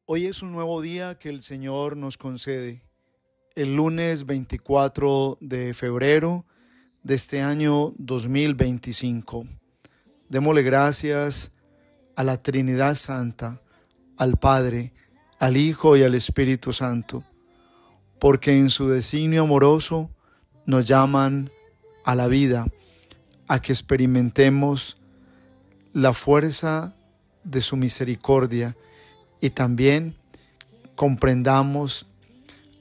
Hoy es un nuevo día que el Señor nos concede. El lunes 24 de febrero de este año 2025. Démosle gracias a la Trinidad Santa, al Padre, al Hijo y al Espíritu Santo, porque en su designio amoroso nos llaman a la vida, a que experimentemos la fuerza de su misericordia y también comprendamos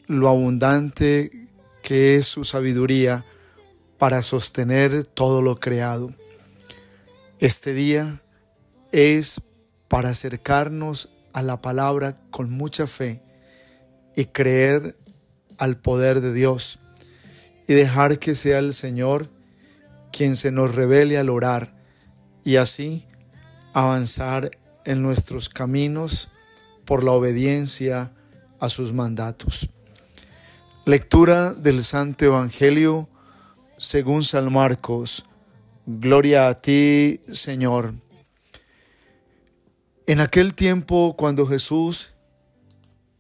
lo abundante que es su sabiduría para sostener todo lo creado. Este día es para acercarnos a la palabra con mucha fe y creer al poder de Dios y dejar que sea el Señor quien se nos revele al orar y así avanzar en nuestros caminos por la obediencia a sus mandatos. Lectura del Santo Evangelio según San Marcos. Gloria a ti, Señor. En aquel tiempo, cuando Jesús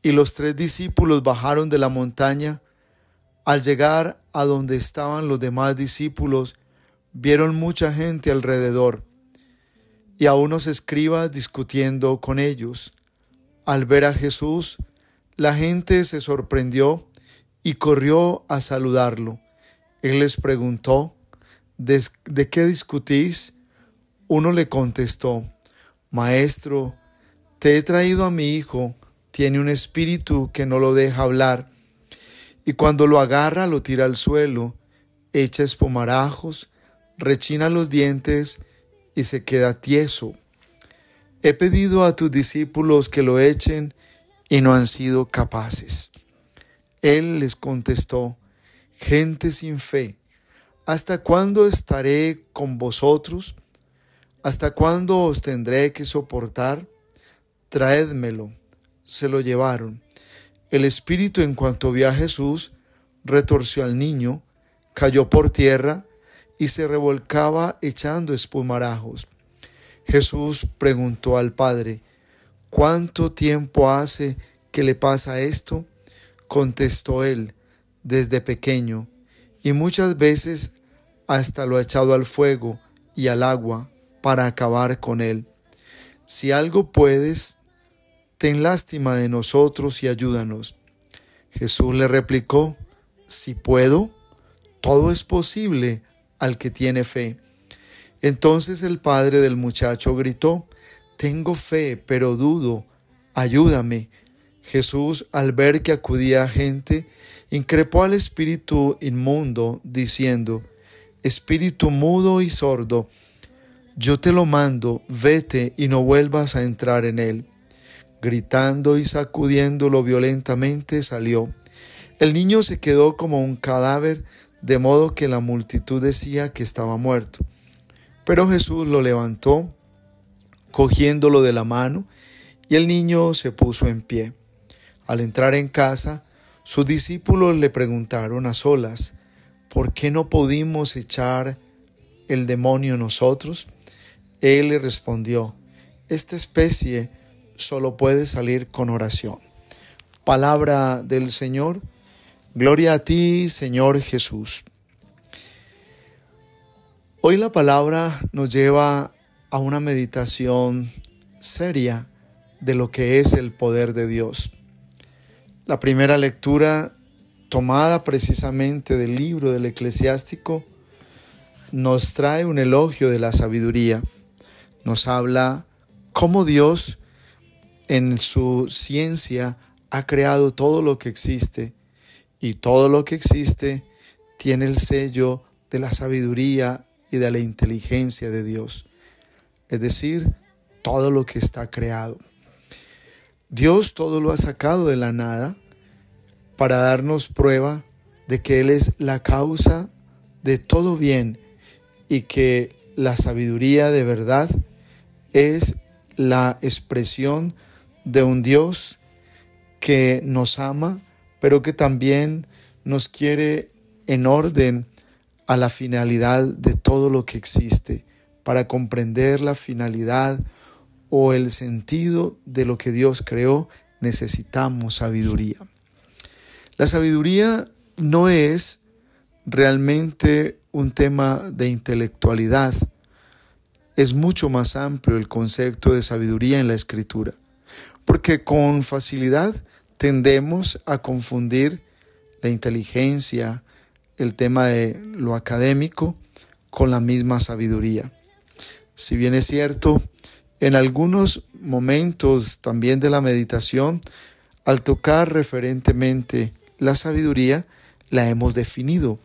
y los 3 discípulos bajaron de la montaña, al llegar a donde estaban los demás discípulos, vieron mucha gente alrededor y a unos escribas discutiendo con ellos. Al ver a Jesús, la gente se sorprendió y corrió a saludarlo. Él les preguntó, ¿de qué discutís? Uno le contestó, Maestro, te he traído a mi hijo, tiene un espíritu que no lo deja hablar, y cuando lo agarra lo tira al suelo, echa espumarajos, rechina los dientes y se queda tieso. He pedido a tus discípulos que lo echen y no han sido capaces. Él les contestó, gente sin fe, ¿hasta cuándo estaré con vosotros? ¿Hasta cuándo os tendré que soportar? Traédmelo. Se lo llevaron. El espíritu, en cuanto vio a Jesús, retorció al niño, cayó por tierra y se revolcaba echando espumarajos. Jesús preguntó al padre, ¿cuánto tiempo hace que le pasa esto? Contestó él, desde pequeño, y muchas veces hasta lo ha echado al fuego y al agua para acabar con él. Si algo puedes, ten lástima de nosotros y ayúdanos. Jesús le replicó, si puedo, todo es posible al que tiene fe. Entonces el padre del muchacho gritó, tengo fe, pero dudo, ayúdame. Jesús, al ver que acudía gente, increpó al espíritu inmundo, diciendo, espíritu mudo y sordo, yo te lo mando, vete y no vuelvas a entrar en él. Gritando y sacudiéndolo violentamente salió. El niño se quedó como un cadáver, de modo que la multitud decía que estaba muerto. Pero Jesús lo levantó, cogiéndolo de la mano, y el niño se puso en pie. Al entrar en casa, sus discípulos le preguntaron a solas, ¿por qué no pudimos echar el demonio nosotros? Él le respondió, esta especie solo puede salir con oración. Palabra del Señor. Gloria a ti, Señor Jesús. Hoy la palabra nos lleva a una meditación seria de lo que es el poder de Dios. La primera lectura, tomada precisamente del libro del Eclesiástico, nos trae un elogio de la sabiduría. Nos habla cómo Dios en su ciencia ha creado todo lo que existe y todo lo que existe tiene el sello de la sabiduría y de la inteligencia de Dios, es decir, todo lo que está creado. Dios todo lo ha sacado de la nada para darnos prueba de que Él es la causa de todo bien y que la sabiduría de verdad es la expresión de un Dios que nos ama, pero que también nos quiere en orden a la finalidad de todo lo que existe, para comprender la finalidad o el sentido de lo que Dios creó, necesitamos sabiduría. La sabiduría no es realmente un tema de intelectualidad. Es mucho más amplio el concepto de sabiduría en la Escritura, porque con facilidad tendemos a confundir la inteligencia, el tema de lo académico, con la misma sabiduría. Si bien es cierto, en algunos momentos también de la meditación, al tocar referentemente la sabiduría, la hemos definido.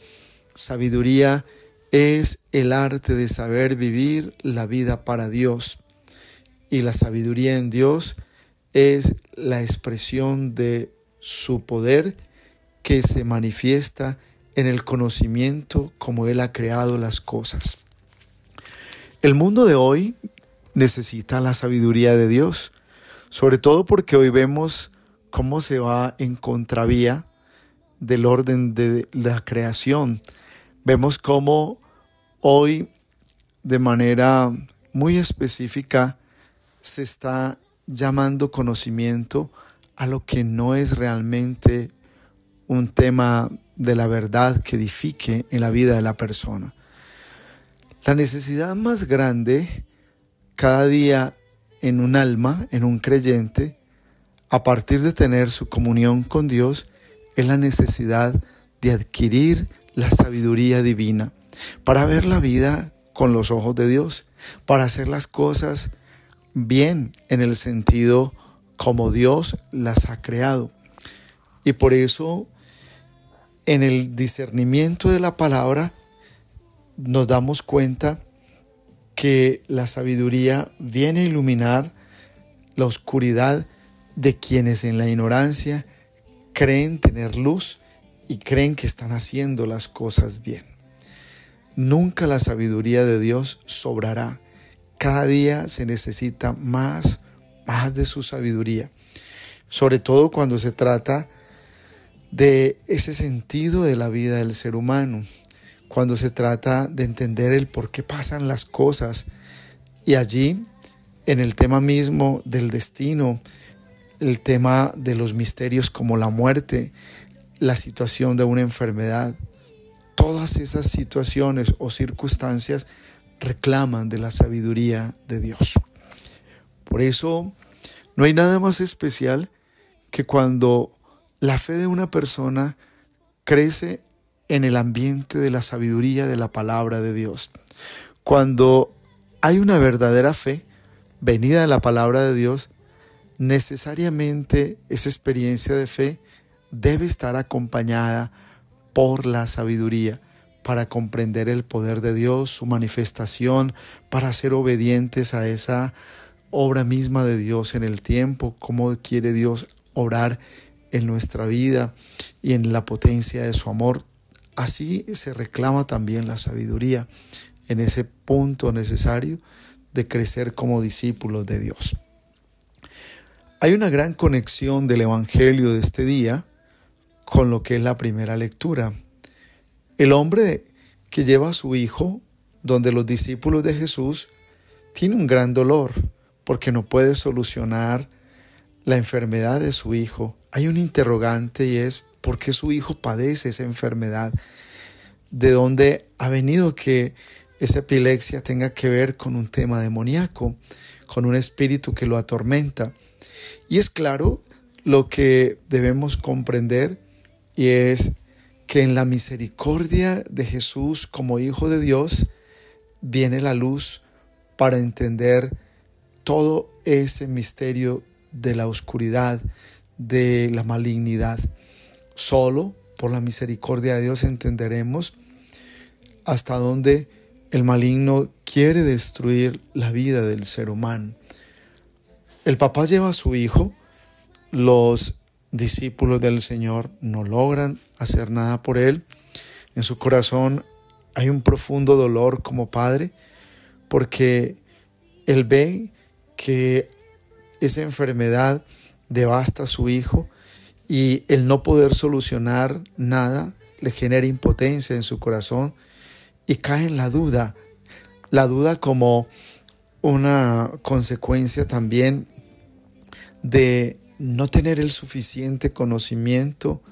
Sabiduría es el arte de saber vivir la vida para Dios. Y la sabiduría en Dios es la expresión de su poder que se manifiesta en el conocimiento como Él ha creado las cosas. El mundo de hoy necesita la sabiduría de Dios, sobre todo porque hoy vemos cómo se va en contravía del orden de la creación. Vemos cómo hoy, de manera muy específica, se está llamando conocimiento a lo que no es realmente un tema de la verdad que edifique en la vida de la persona. La necesidad más grande cada día en un alma, en un creyente, a partir de tener su comunión con Dios, es la necesidad de adquirir la sabiduría divina para ver la vida con los ojos de Dios, para hacer las cosas bien en el sentido como Dios las ha creado. Y por eso, en el discernimiento de la palabra, nos damos cuenta que la sabiduría viene a iluminar la oscuridad de quienes en la ignorancia creen tener luz y creen que están haciendo las cosas bien. Nunca la sabiduría de Dios sobrará. Cada día se necesita más de su sabiduría, sobre todo cuando se trata de ese sentido de la vida del ser humano, cuando se trata de entender el por qué pasan las cosas, y allí en el tema mismo del destino, el tema de los misterios como la muerte, la situación de una enfermedad, todas esas situaciones o circunstancias reclaman de la sabiduría de Dios. Por eso no hay nada más especial que cuando la fe de una persona crece en el ambiente de la sabiduría de la palabra de Dios. Cuando hay una verdadera fe venida de la palabra de Dios, necesariamente esa experiencia de fe debe estar acompañada por la sabiduría para comprender el poder de Dios, su manifestación, para ser obedientes a esa obra misma de Dios en el tiempo, cómo quiere Dios obrar en nuestra vida y en la potencia de su amor. Así se reclama también la sabiduría en ese punto necesario de crecer como discípulos de Dios. Hay una gran conexión del Evangelio de este día con lo que es la primera lectura. El hombre que lleva a su hijo donde los discípulos de Jesús tiene un gran dolor porque no puede solucionar la enfermedad de su hijo. Hay un interrogante y es ¿por qué su hijo padece esa enfermedad? ¿De dónde ha venido que esa epilepsia tenga que ver con un tema demoníaco, con un espíritu que lo atormenta? Y es claro lo que debemos comprender, y es que en la misericordia de Jesús como Hijo de Dios viene la luz para entender todo ese misterio de la oscuridad, de la malignidad. Solo por la misericordia de Dios entenderemos hasta dónde el maligno quiere destruir la vida del ser humano. El papá lleva a su hijo, los discípulos del Señor no logran hacer nada por él. En su corazón hay un profundo dolor como padre, porque él ve que esa enfermedad devasta a su hijo y el no poder solucionar nada le genera impotencia en su corazón y cae en la duda como una consecuencia también de no tener el suficiente conocimiento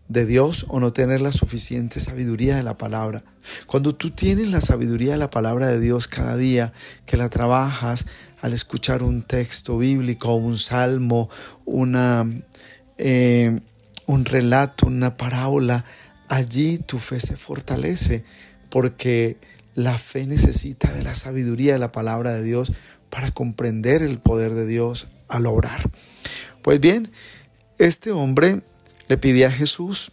de Dios o no tener la suficiente sabiduría de la palabra. Cuando tú tienes la sabiduría de la palabra de Dios cada día, que la trabajas al escuchar un texto bíblico, un salmo, un relato, una parábola, allí tu fe se fortalece, porque la fe necesita de la sabiduría de la palabra de Dios para comprender el poder de Dios al obrar. Pues bien, este hombre le pide a Jesús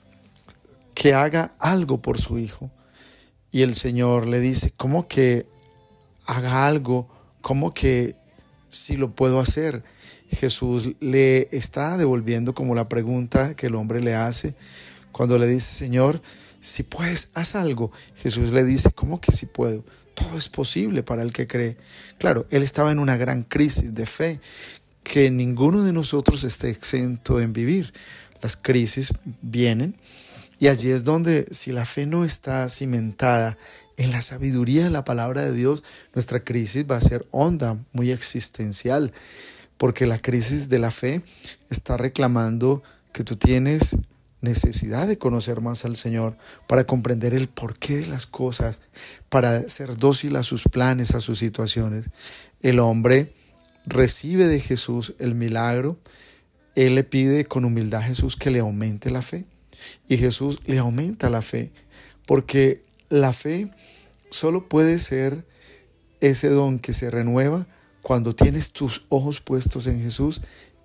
que haga algo por su hijo. Y el Señor le dice, ¿cómo que haga algo? ¿Cómo que si lo puedo hacer? Jesús le está devolviendo como la pregunta que el hombre le hace cuando le dice, Señor, si puedes, haz algo. Jesús le dice, ¿cómo que si puedo? Todo es posible para el que cree. Claro, él estaba en una gran crisis de fe que ninguno de nosotros esté exento en vivir. Las crisis vienen y allí es donde, si la fe no está cimentada en la sabiduría de la palabra de Dios, nuestra crisis va a ser honda, muy existencial, porque la crisis de la fe está reclamando que tú tienes necesidad de conocer más al Señor para comprender el porqué de las cosas, para ser dócil a sus planes, a sus situaciones. El hombre recibe de Jesús el milagro. Él le pide con humildad a Jesús que le aumente la fe. Y Jesús le aumenta la fe, porque la fe solo puede ser ese don que se renueva cuando tienes tus ojos puestos en Jesús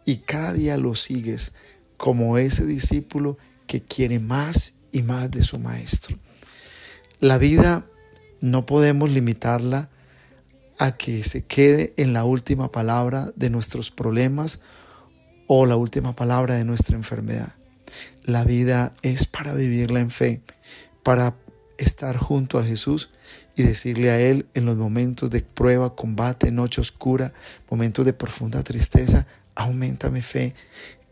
y cada día lo sigues como ese discípulo que quiere más y más de su maestro. La vida no podemos limitarla a que se quede en la última palabra de nuestros problemas o la última palabra de nuestra enfermedad. La vida es para vivirla en fe, para estar junto a Jesús y decirle a Él en los momentos de prueba, combate, noche oscura, momentos de profunda tristeza, aumenta mi fe,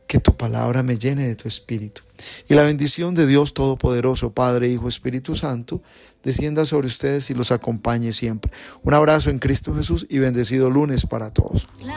que tu palabra me llene de tu espíritu. Y la bendición de Dios Todopoderoso, Padre, Hijo, Espíritu Santo, descienda sobre ustedes y los acompañe siempre. Un abrazo en Cristo Jesús y bendecido lunes para todos.